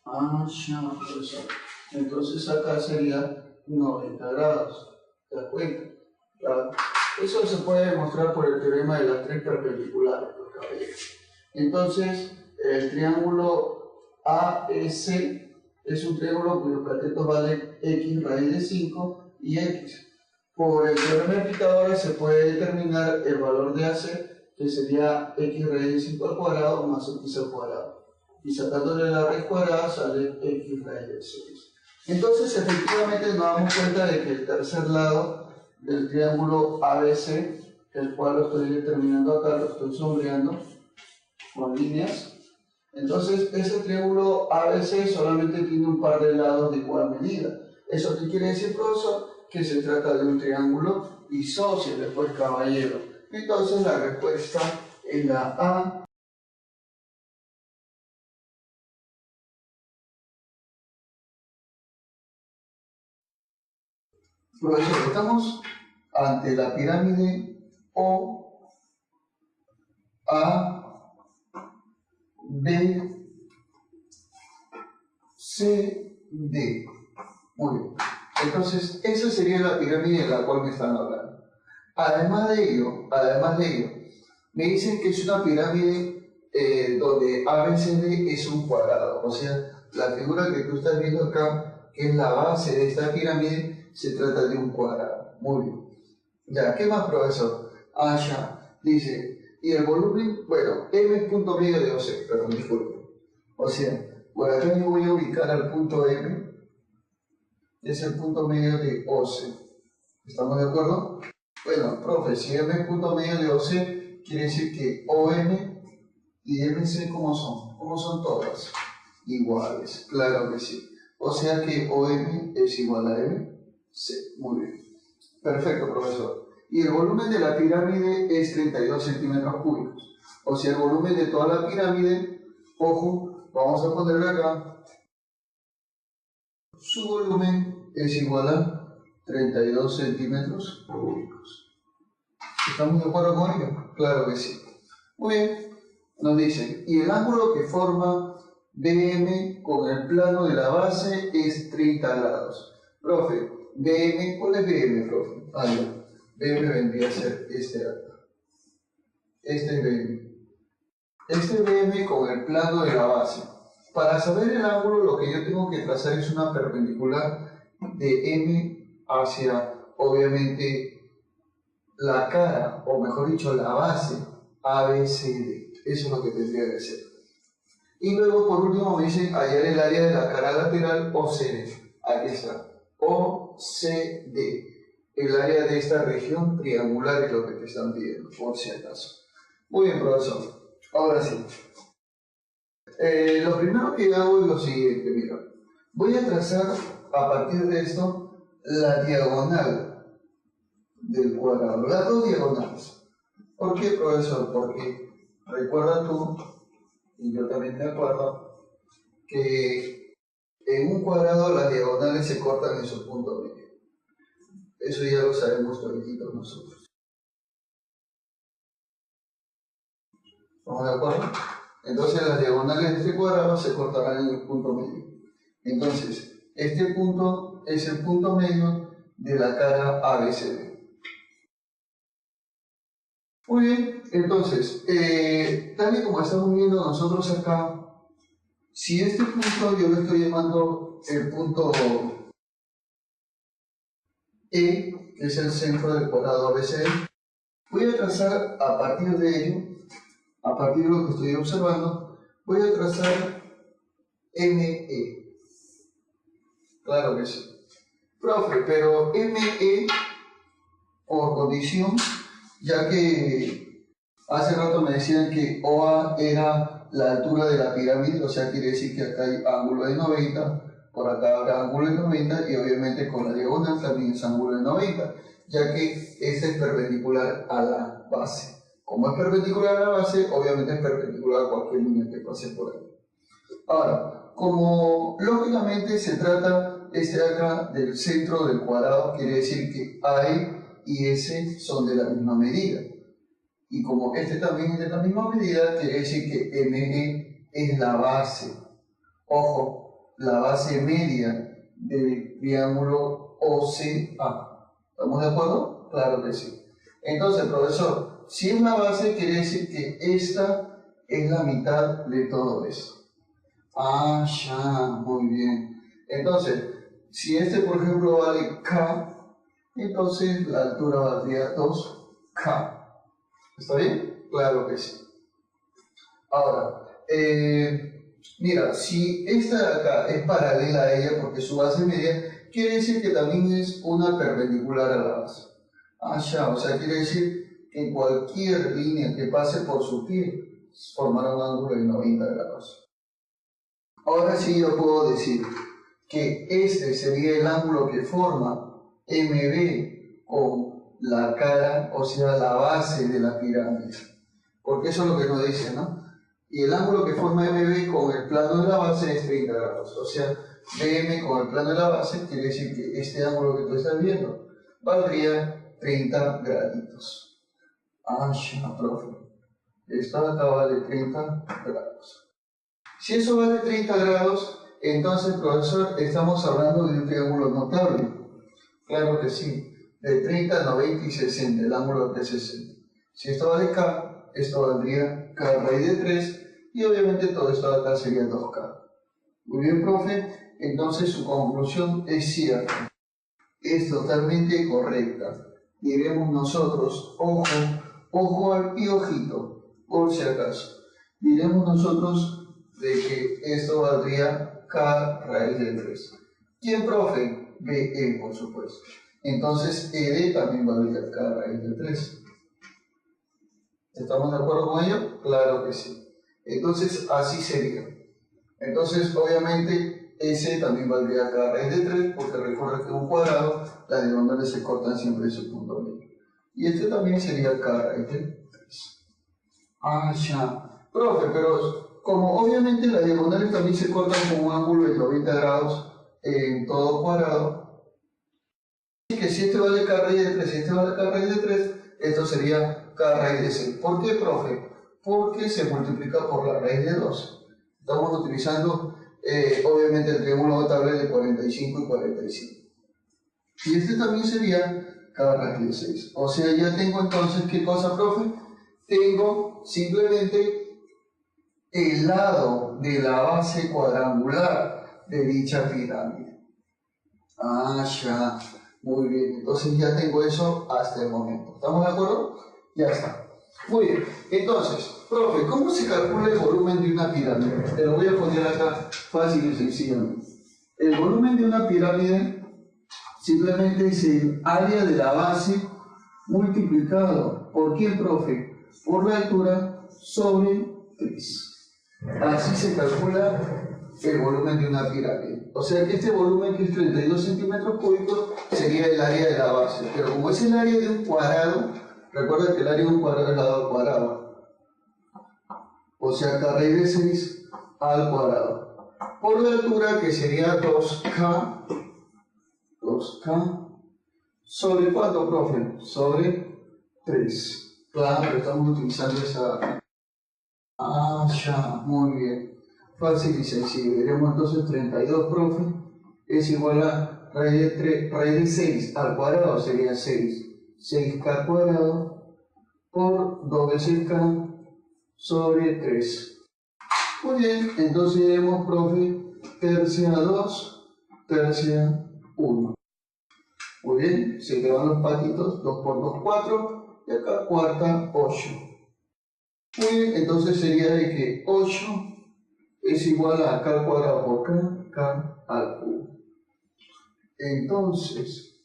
Ya, profesor. Entonces acá sería 90 grados. ¿Te das cuenta? Claro. Eso se puede demostrar por el teorema de las tres perpendiculares, los caballeros. Entonces, el triángulo AEC es un triángulo cuyos catetos valen X raíz de 5 y X. Por el teorema de Pitágoras se puede determinar el valor de AC, que sería X raíz de 5 al cuadrado más X al cuadrado. Y sacándole la raíz cuadrada sale X raíz de 6. Entonces, efectivamente, nos damos cuenta de que el tercer lado del triángulo ABC, el cual lo estoy determinando acá, lo estoy sombreando con líneas. Entonces, ese triángulo ABC solamente tiene un par de lados de igual medida. ¿Eso qué quiere decir, profesor? Que se trata de un triángulo isósceles, pues, caballero. Entonces, la respuesta es la A. Profesor, estamos ante la pirámide O, A, B, C, D. Muy bien. Entonces, esa sería la pirámide de la cual me están hablando. Además de ello, me dicen que es una pirámide donde ABCD es un cuadrado. O sea, la figura que tú estás viendo acá, que es la base de esta pirámide, se trata de un cuadrado. Muy bien. Ya, ¿qué más, profesor? Ya. Dice, y el volumen, bueno, M es punto medio de OC, perdón, disculpe. O sea, por acá yo voy a ubicar al punto M, es el punto medio de OC. ¿Estamos de acuerdo? Bueno, profe, si M es punto medio de OC, quiere decir que OM y MC, ¿cómo son? ¿Cómo son todas? Iguales, claro que sí. O sea que OM es igual a M. Sí, muy bien. Perfecto, profesor. Y el volumen de la pirámide es 32 centímetros cúbicos. O sea, el volumen de toda la pirámide, ojo, vamos a ponerle acá, su volumen es igual a 32 centímetros cúbicos. ¿Estamos de acuerdo con ello? Claro que sí. Muy bien, nos dicen, y el ángulo que forma BM con el plano de la base es 30 grados. Profe, BM, ¿cuál es BM, profe? BM vendría a ser este de acá. Este es BM. Este es BM con el plano de la base. Para saber el ángulo, lo que yo tengo que trazar es una perpendicular de M hacia, obviamente, la cara, o mejor dicho, la base ABCD. Eso es lo que tendría que ser. Y luego, por último, me dicen hallar el área de la cara lateral OCD. Aquí está. OCD. El área de esta región triangular es lo que te están pidiendo, por si acaso. Muy bien, profesor. Ahora sí. Lo primero que hago es lo siguiente, mira. Voy a trazar a partir de esto la diagonal del cuadrado, las dos diagonales. ¿Por qué, profesor? Porque recuerda tú, y yo también me acuerdo, que en un cuadrado las diagonales se cortan en su punto medio. Eso ya lo sabemos todititos nosotros. ¿Estamos de acuerdo? Entonces las diagonales de este cuadrado se cortarán en el punto medio. Entonces, este punto es el punto medio de la cara ABCD. Muy bien, entonces, tal y como estamos viendo nosotros acá, si este punto yo lo estoy llamando el punto E, que es el centro del cuadrado ABCD, voy a trazar a partir de ello, a partir de lo que estoy observando, voy a trazar ME. Claro que sí. Profe, pero ME por condición, ya que hace rato me decían que OA era la altura de la pirámide, o sea, quiere decir que acá hay ángulo de 90, por acá habrá ángulo de 90 y obviamente con la diagonal también es ángulo de 90, ya que este es perpendicular a la base. Como es perpendicular a la base, obviamente es perpendicular a cualquier línea que pase por ahí. Ahora, como lógicamente se trata de acá del centro del cuadrado, quiere decir que A y S son de la misma medida. Y como este también es de la misma medida, quiere decir que ME es la base. Ojo, la base media del triángulo OCA. ¿Estamos de acuerdo? Claro que sí. Entonces, profesor, si es la base, quiere decir que esta es la mitad de todo esto. Ah, ya, muy bien. Entonces, si este, por ejemplo, vale K, entonces la altura valdría 2K. ¿Está bien? Claro que sí. Ahora, mira, si esta de acá es paralela a ella porque su base media, quiere decir que también es una perpendicular a la base. Ah, ya, o sea, quiere decir que cualquier línea que pase por su pie formará un ángulo de 90 grados. Ahora sí yo puedo decir que este sería el ángulo que forma MB con la cara, o sea, la base de la pirámide. Porque eso es lo que nos dice, ¿no? Y el ángulo que forma MB con el plano de la base es 30 grados. O sea, BM con el plano de la base quiere decir que este ángulo que tú estás viendo valdría 30 graditos. Ah, ya, profe. Esto acá vale 30 grados. Si eso vale 30 grados, entonces, profesor, estamos hablando de un triángulo notable. Claro que sí, de 30, 90 y 60, el ángulo de 60. Si esto vale K, esto valdría K raíz de 3, y obviamente todo esto de acá sería 2K. Muy bien, profe, entonces su conclusión es cierta. Es totalmente correcta. Diremos nosotros, ojo al piojito, por si acaso. Diremos nosotros de que esto valdría K raíz de 3. ¿Quién, profe? BE, por supuesto. Entonces, ED también valdría K raíz de 3. ¿Estamos de acuerdo con ello? Claro que sí. Entonces, así sería. Entonces, obviamente, S también valdría K raíz de 3, porque recuerda que en un cuadrado las diagonales se cortan siempre en su punto medio. Y este también sería K raíz de 3. Ah, ya. Profe, pero como obviamente las diagonales también se cortan con un ángulo de 90 grados en todo cuadrado, y que si este vale K raíz de 3 y este vale K raíz de 3, esto sería K raíz de 6. ¿Por qué, profe? Porque se multiplica por la raíz de 2. Estamos utilizando obviamente el triángulo notable de 45 y 45. Y este también sería K raíz de 6. O sea, ya tengo entonces, ¿qué cosa, profe? Tengo simplemente el lado de la base cuadrangular de dicha pirámide. Ah, ya. Muy bien. Entonces ya tengo eso hasta el momento. ¿Estamos de acuerdo? Ya está. Muy bien. Entonces, profe, ¿cómo se calcula el volumen de una pirámide? Te lo voy a poner acá fácil y sencillamente. El volumen de una pirámide simplemente es el área de la base multiplicado por ¿quién, profe? Por la altura sobre 3. Así se calcula el volumen de una pirámide. O sea que este volumen, que es 32 centímetros cúbicos, sería el área de la base. Pero como es el área de un cuadrado, recuerda que el área de un cuadrado es lado al cuadrado. O sea, K raíz de 6 al cuadrado. Por la altura, que sería 2K. 2K. ¿Sobre cuánto, profe? Sobre 3. Claro, estamos utilizando esa. Ah, ya, muy bien. Fácil y sencillo. Veremos entonces 32, profe, es igual a raíz de 6 al cuadrado, sería 6. 6K al cuadrado por 2 veces K sobre 3. Muy bien, entonces veremos, profe, tercia 2, tercia 1. Muy bien, se quedan los patitos, 2 por 2, 4, y acá cuarta, 8. Muy bien, entonces sería de que 8 es igual a K al cuadrado por K al cubo. Entonces,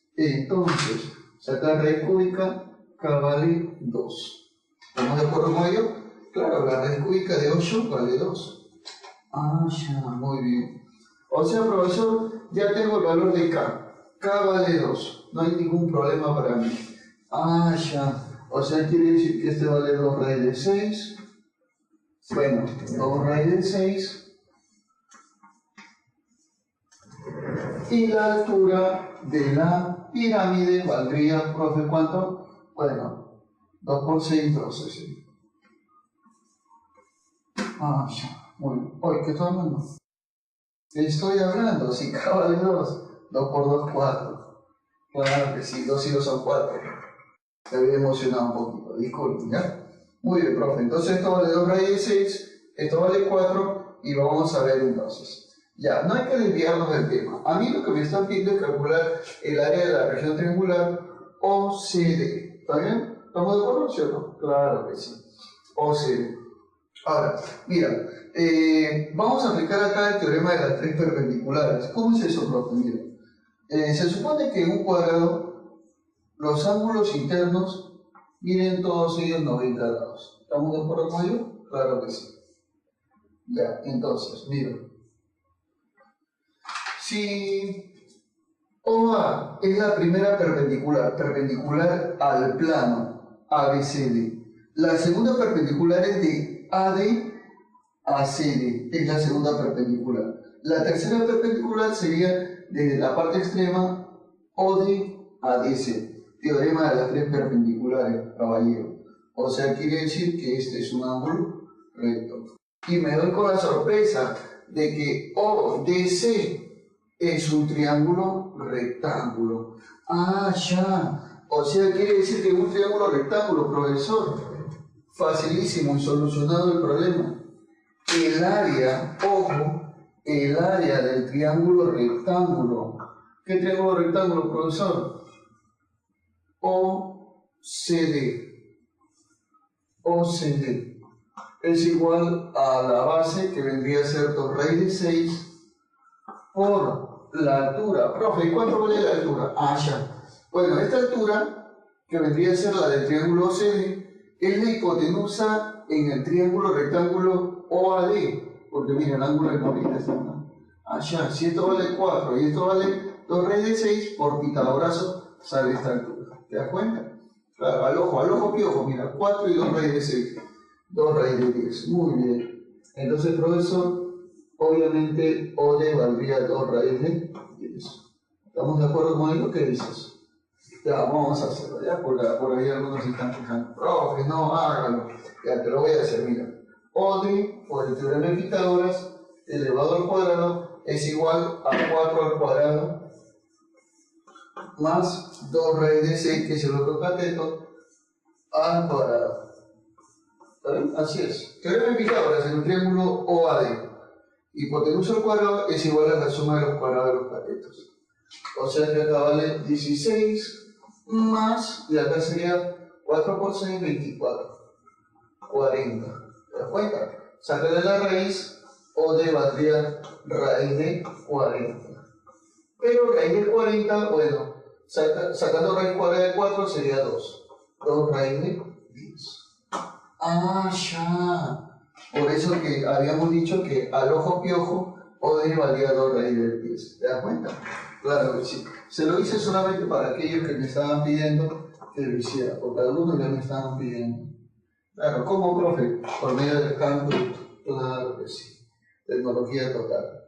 sacar raíz cúbica, K vale 2. ¿Estamos de acuerdo con ello? Claro, la raíz cúbica de 8 vale 2. Ah, ya, muy bien. O sea, profesor, ya tengo el valor de K. K vale 2. No hay ningún problema para mí. Ah, ya. O sea, quiere decir que este vale 2 raíz de 6. Bueno, 2 raíz de 6. Y la altura de la pirámide valdría, profe, ¿cuánto? Bueno, 2 por 6, 12, sí. Ah, ya. Muy bien. Oye, ¿qué estoy hablando? ¿Qué estoy hablando? Si K vale 2. 2 por 2, 4. Claro que sí, 2 y 2 son 4. Me había emocionado un poquito, disculpen, ¿ya? Muy bien, profe. Entonces esto vale 2 raíz de 6, esto vale 4, y vamos a ver entonces. Ya, no hay que desviarnos del tema. A mí lo que me están pidiendo es calcular el área de la región triangular OCD. ¿Está bien? ¿Estamos de acuerdo, cierto? Claro que sí. OCD. Ahora, mira, vamos a aplicar acá el teorema de las tres perpendiculares. ¿Cómo es eso, profe? Mira, se supone que en un cuadrado los ángulos internos miren todos ellos 90 grados. ¿Estamos de acuerdo con ello? Claro que sí. Ya, entonces, mira. Si OA es la primera perpendicular al plano ABCD. La segunda perpendicular es de AD a CD, es la segunda perpendicular. La tercera perpendicular sería desde la parte extrema OD a DC. Teorema de las tres perpendiculares, caballero. O sea, quiere decir que este es un ángulo recto. Y me doy con la sorpresa de que ODC es un triángulo rectángulo. Ah, ya. O sea, quiere decir que un triángulo rectángulo, profesor. Facilísimo y solucionado el problema. El área, ojo, el área del triángulo rectángulo. ¿Qué triángulo rectángulo, profesor? OCD. OCD. Es igual a la base, que vendría a ser 2 raíz de 6 por la altura. Profe, ¿cuánto vale la altura? Ah, ya. Bueno, esta altura, que vendría a ser la del triángulo OCD, es la hipotenusa en el triángulo rectángulo OAD, porque miren, el ángulo es 90, ¿no? Allá, si esto vale 4 y esto vale 2 raíz de 6, por Pitagorazo sale esta altura. ¿Te das cuenta? Claro, al ojo piojo, mira, 4 y 2 raíz de 6. 2 raíz de 10. Muy bien. Entonces, profesor, obviamente OD valdría 2 raíz de 10. ¿Estamos de acuerdo con ello? ¿Qué dices? Ya, vamos a hacerlo, ya, por ahí algunos se están fijando. Profe, no, hágalo. Ya, te lo voy a hacer, mira. OD, por el teorema de Pitágoras, elevado al cuadrado, es igual a 4 al cuadrado más 2 raíz de 6, que es el otro cateto, al cuadrado. ¿Está bien? Así es. Teorema de Pitágoras en un triángulo OAD. Hipotenusa al cuadrado es igual a la suma de los cuadrados de los catetos. O sea que acá vale 16 más, y acá sería 4 por 6, 24. 40. ¿Te das cuenta? Sácale la raíz, OD valdría raíz de 40. Pero raíz de 40, bueno, sacando raíz cuadrada de 4 sería 2. 2 raíz de 10. Ah, ya. Por eso que habíamos dicho que al ojo piojo OD valía 2 raíz de 10. ¿Te das cuenta? Claro que sí. Se lo hice solamente para aquellos que me estaban pidiendo que lo hiciera, porque algunos ya me estaban pidiendo. Claro, ¿cómo, profe? Por medio del cálculo. Claro que sí. Tecnología total.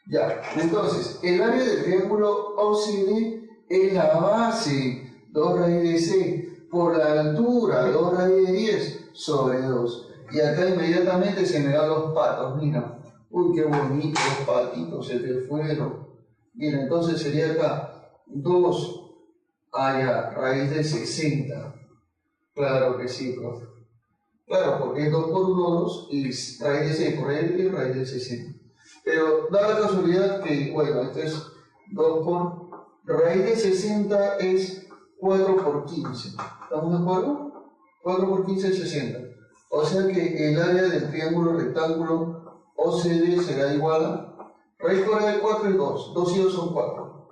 Ya, entonces, el área del triángulo OCD es la base, 2 raíz de 6, por la altura, 2 raíz de 10 sobre 2. Y acá inmediatamente se me dan los patos, mira. Uy, qué bonitos los patitos, se te fueron. Bien, entonces sería acá 2 raíz de 60. Claro que sí, profe. Claro, porque es 2 por 1, 2 y raíz de 6 por raíz de raíz de 60. Pero da la casualidad que, bueno, esto es 2 por raíz de 60 es 4 por 15. ¿Estamos de acuerdo? 4 por 15 es 60. O sea que el área del triángulo rectángulo OCD será igual a raíz cuadrada de 4 y 2. 2 y 2 son 4.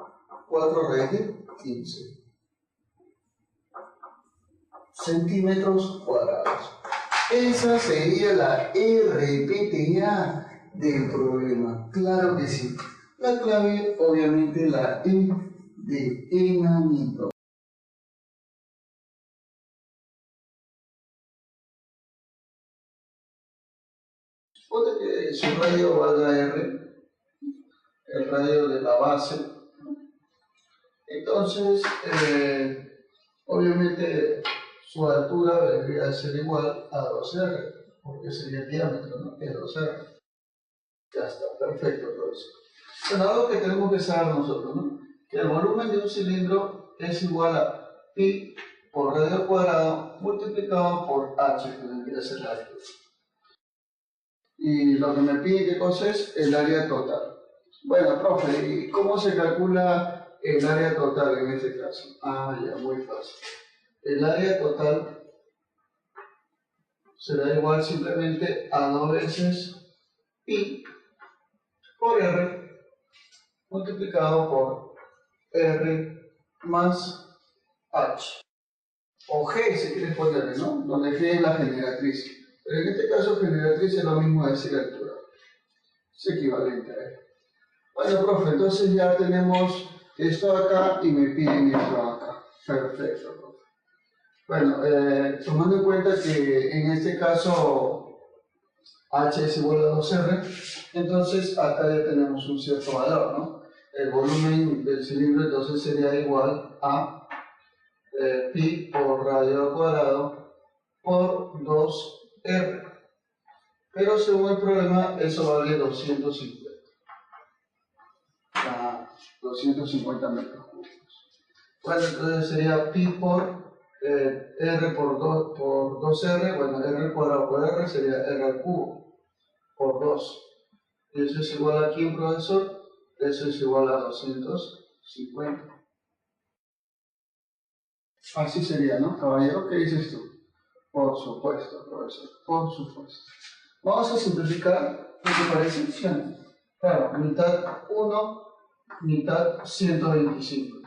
4 raíz de 15 centímetros cuadrados. Esa sería la RPTA del problema. Claro que sí. La clave, obviamente, la E de enanito. Supone que su radio valga R, el radio de la base. Entonces, obviamente, su altura debería ser igual a 2R, porque sería el diámetro, ¿no? Que es 2R. Ya está, perfecto, profesor. Bueno, algo que tenemos que saber nosotros, ¿no? Que el volumen de un cilindro es igual a pi por radio al cuadrado multiplicado por h, que vendría a ser la altura. Y lo que me pide, ¿qué cosa es? El área total. Bueno, profe, ¿y cómo se calcula el área total en este caso? Ah, ya, muy fácil. El área total será igual simplemente a 2 veces pi por r multiplicado por r más h. O g si quieres ponerle, ¿no? Donde g es la generatriz. Pero en este caso generatriz es lo mismo decir altura. Es equivalente a él. Bueno, profe, entonces ya tenemos esto acá y me piden esto acá. Perfecto, profe. Bueno, tomando en cuenta que en este caso h es igual a 2r, entonces acá ya tenemos un cierto valor, ¿no? El volumen del cilindro entonces sería igual a pi por radio al cuadrado por 2r. Pero según el problema, eso vale 250. 250 metros cúbicos. Bueno, entonces sería pi por r por 2r, bueno, r al cuadrado por r sería r al cubo por 2. Y eso es igual a ¿quién, profesor? Eso es igual a 250. Así sería, ¿no, caballero? ¿Qué dices tú? Por supuesto, profesor, por supuesto. Vamos a simplificar, ¿qué te parece? ¿Sí? Claro, mitad 1, mitad 125.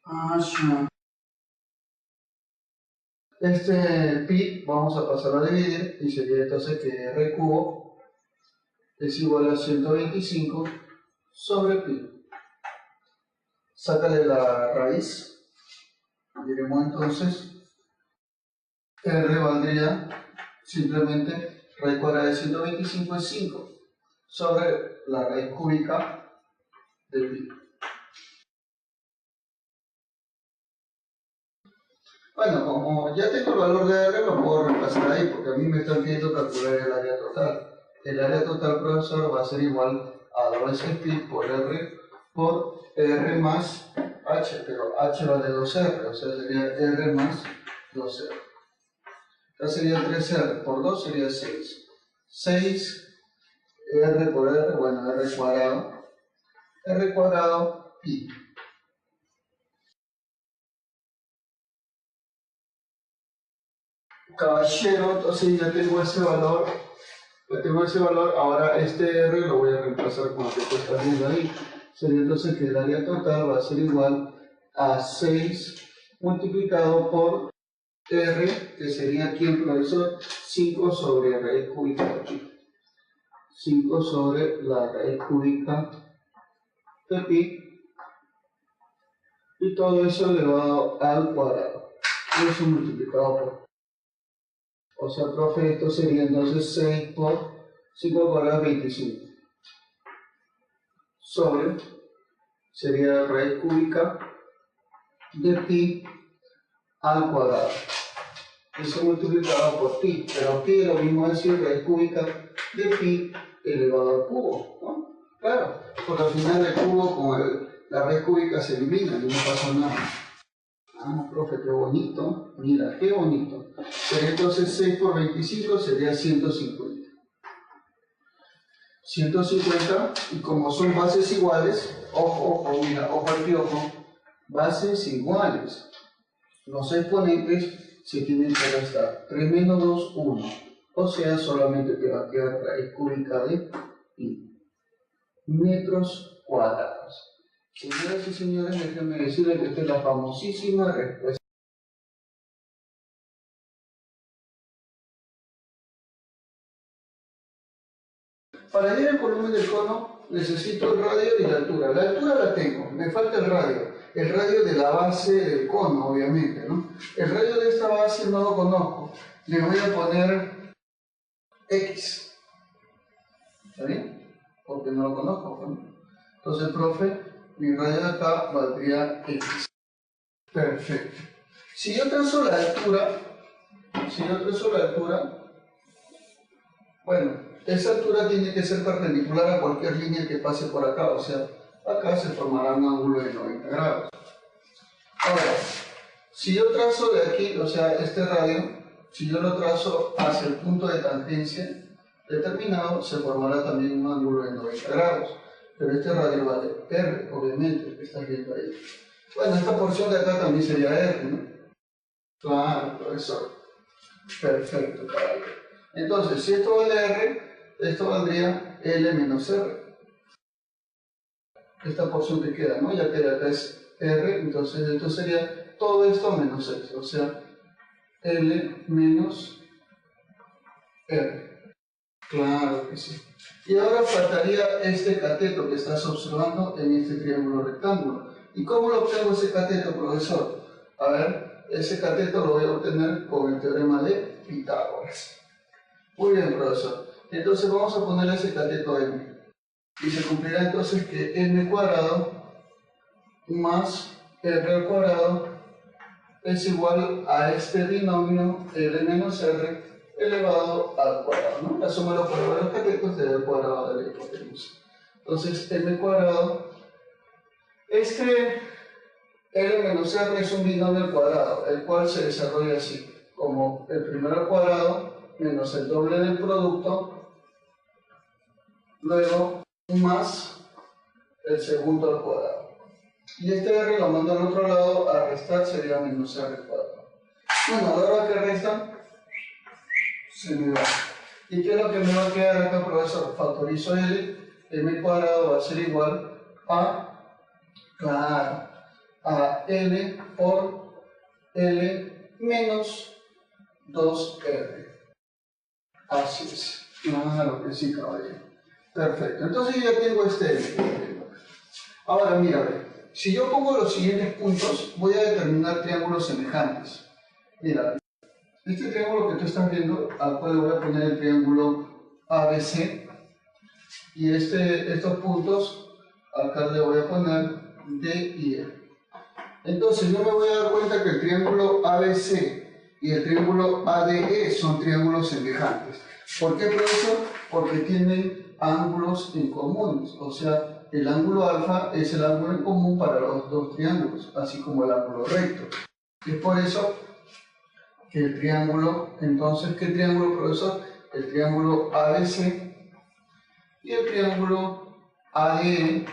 Ah, sí. Este pi vamos a pasar a dividir y sería entonces que r cubo es igual a 125 sobre pi. Sácale la raíz. Diremos entonces, R valdría simplemente raíz cuadrada de 125 es 5 sobre la raíz cúbica de pi. Bueno, como ya tengo el valor de R, lo puedo reemplazar ahí, porque a mí me están pidiendo calcular el área total. El área total, profesor, va a ser igual a 2 pi por R más H, pero H vale 2R, o sea, sería R más 2R. Acá sería 3R, por 2 sería 6. 6R por R, bueno, R cuadrado pi. Caballero, entonces ya tengo ese valor. Ahora este R lo voy a reemplazar con lo que tú estás viendo ahí. Sería entonces que el área total va a ser igual a 6 multiplicado por R, que sería aquí el profesor, 5 sobre raíz cúbica de pi. 5 sobre la raíz cúbica de pi. Y todo eso elevado al cuadrado. Y eso multiplicado por. O sea, profe, esto sería entonces 6 por 5 al cuadrado 25. Sobre, sería raíz cúbica de pi al cuadrado. Eso multiplicado por pi. Pero pi es lo mismo decir raíz cúbica de pi elevado al cubo, ¿no? Claro, porque al final el cubo con la raíz cúbica se elimina y no pasa nada. Ah, profe, qué bonito. Mira, qué bonito. Sería entonces 6 por 25 sería 150. 150, y como son bases iguales, ojo, mira, ojo al piojo, bases iguales. Los exponentes se tienen que restar. 3 menos 2, 1. O sea, solamente te va a quedar raíz cúbica de pi. Metros cuadrados. Señoras y señores, déjenme decirles que esta es la famosísima respuesta. Para hallar el volumen del cono necesito el radio y la altura. La altura la tengo, me falta el radio. El radio de la base del cono, obviamente, ¿no? El radio de esta base no lo conozco. Le voy a poner X. ¿Está bien? Porque no lo conozco, ¿no? Entonces, profe, mi radio de acá valdría X. Perfecto. Si yo trazo la altura, bueno, esa altura tiene que ser perpendicular a cualquier línea que pase por acá, o sea, acá se formará un ángulo de 90 grados. Ahora, si yo trazo de aquí, o sea, este radio, si yo lo trazo hacia el punto de tangencia determinado, se formará también un ángulo de 90 grados. Pero este radio vale R, obviamente, que está viendo ahí. Bueno, esta porción de acá también sería R, ¿no? Claro, profesor. Perfecto, caballero. Entonces, si esto vale R, esto valdría L menos R. Esta porción que queda, ¿no? Ya que de acá es R, entonces esto sería todo esto menos X, o sea, L menos R. Claro que sí. Y ahora faltaría este cateto que estás observando en este triángulo rectángulo. ¿Y cómo lo obtengo ese cateto, profesor? A ver, ese cateto lo voy a obtener con el teorema de Pitágoras. Muy bien, profesor. Entonces vamos a ponerle ese cateto M. Y se cumplirá entonces que m cuadrado más r al cuadrado es igual a este binomio l menos r elevado al cuadrado, ¿no? La suma de los cuadrados de los catetos te da el cuadrado de la hipotenusa. Entonces m cuadrado, este l menos r es un binomio al cuadrado, el cual se desarrolla así, como el primero al cuadrado menos el doble del producto, luego más el segundo al cuadrado. Y este r lo mando al otro lado, a restar sería menos r al cuadrado. Bueno, a la hora que restan, se me va. ¿Y qué es lo que me va a quedar acá, profesor? Factorizo l, m cuadrado va a ser igual a, claro, a l por l menos 2r. Así es. Claro que sí, caballero. Perfecto, entonces yo ya tengo este elemento. Ahora mira, ve, si yo pongo los siguientes puntos, voy a determinar triángulos semejantes. Mira, este triángulo que tú estás viendo, al cual le voy a poner el triángulo ABC, y estos puntos, acá le voy a poner D y E. Entonces yo me voy a dar cuenta que el triángulo ABC y el triángulo ADE son triángulos semejantes. ¿Por qué, profesor? Porque tienen ángulos en comunes, o sea, el ángulo alfa es el ángulo en común para los dos triángulos, así como el ángulo recto. Es por eso que el triángulo, entonces, ¿qué triángulo, profesor? El triángulo ABC y el triángulo ADE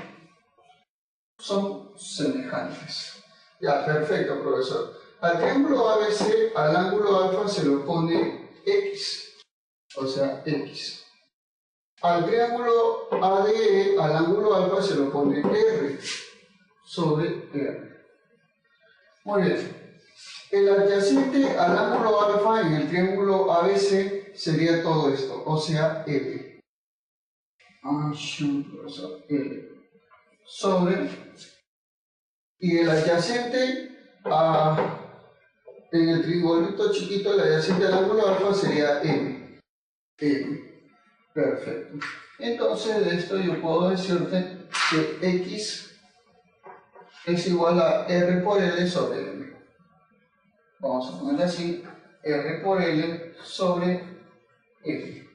son semejantes. Ya, perfecto, profesor. Al triángulo ABC, al ángulo alfa se le pone X, o sea, X. Al triángulo ADE, al ángulo alfa se le pone R sobre R. Muy bien. El adyacente al ángulo alfa en el triángulo ABC sería todo esto, o sea, L. L. Sobre. Y el adyacente en el triangulito chiquito, el adyacente al ángulo alfa sería M. M. Perfecto. Entonces de esto yo puedo decirte que X es igual a R por L sobre M. Vamos a ponerle así, R por L sobre M.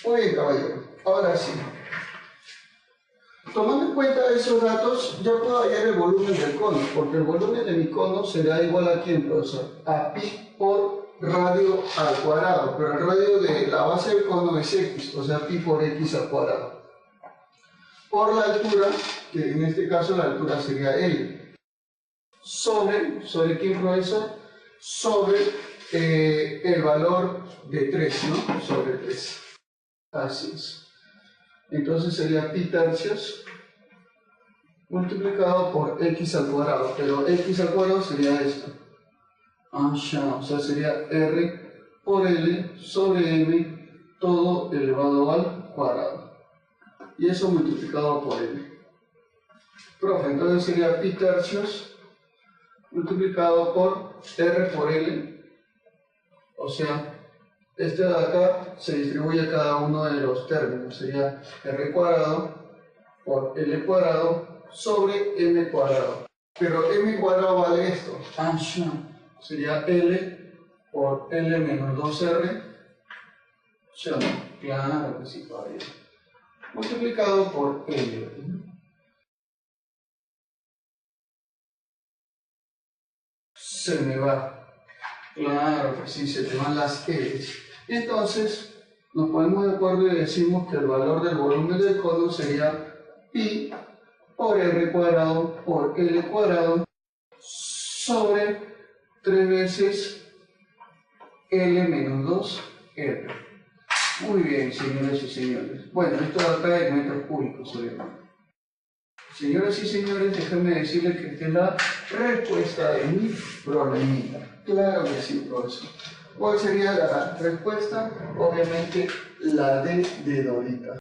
Muy bien, caballero. Ahora sí. Tomando en cuenta esos datos, ya puedo hallar el volumen del cono, porque el volumen de mi cono será igual a ¿quién, profesor? A pi por radio al cuadrado, pero el radio de la base del cono es x, o sea, pi por x al cuadrado. Por la altura, que en este caso la altura sería L, ¿sobre quién, profesor? Sobre el valor de 3, ¿no? Sobre 3. Así es. Entonces sería pi tercios multiplicado por x al cuadrado, pero x al cuadrado sería esto. O sea, sería R por L sobre M todo elevado al cuadrado. Y eso multiplicado por L. Profe, entonces sería pi tercios multiplicado por R por L. O sea, este de acá se distribuye a cada uno de los términos. Sería R cuadrado por L cuadrado sobre M cuadrado. Pero M cuadrado vale esto. Sería L por L menos 2R. ¿Sí o no? Claro que sí, caballero. Multiplicado por L. Se me va. Claro que sí, se te van las L's. Entonces, nos ponemos de acuerdo y decimos que el valor del volumen del cono sería pi por R cuadrado por L cuadrado sobre 3 veces L menos 2R. Muy bien, señoras y señores. Bueno, esto de acá es metros cúbicos, obviamente. Señoras y señores, déjenme decirles que esta es la respuesta de mi problemita. Claro que sí, profesor. ¿Cuál sería la respuesta? Obviamente la D de Dorita.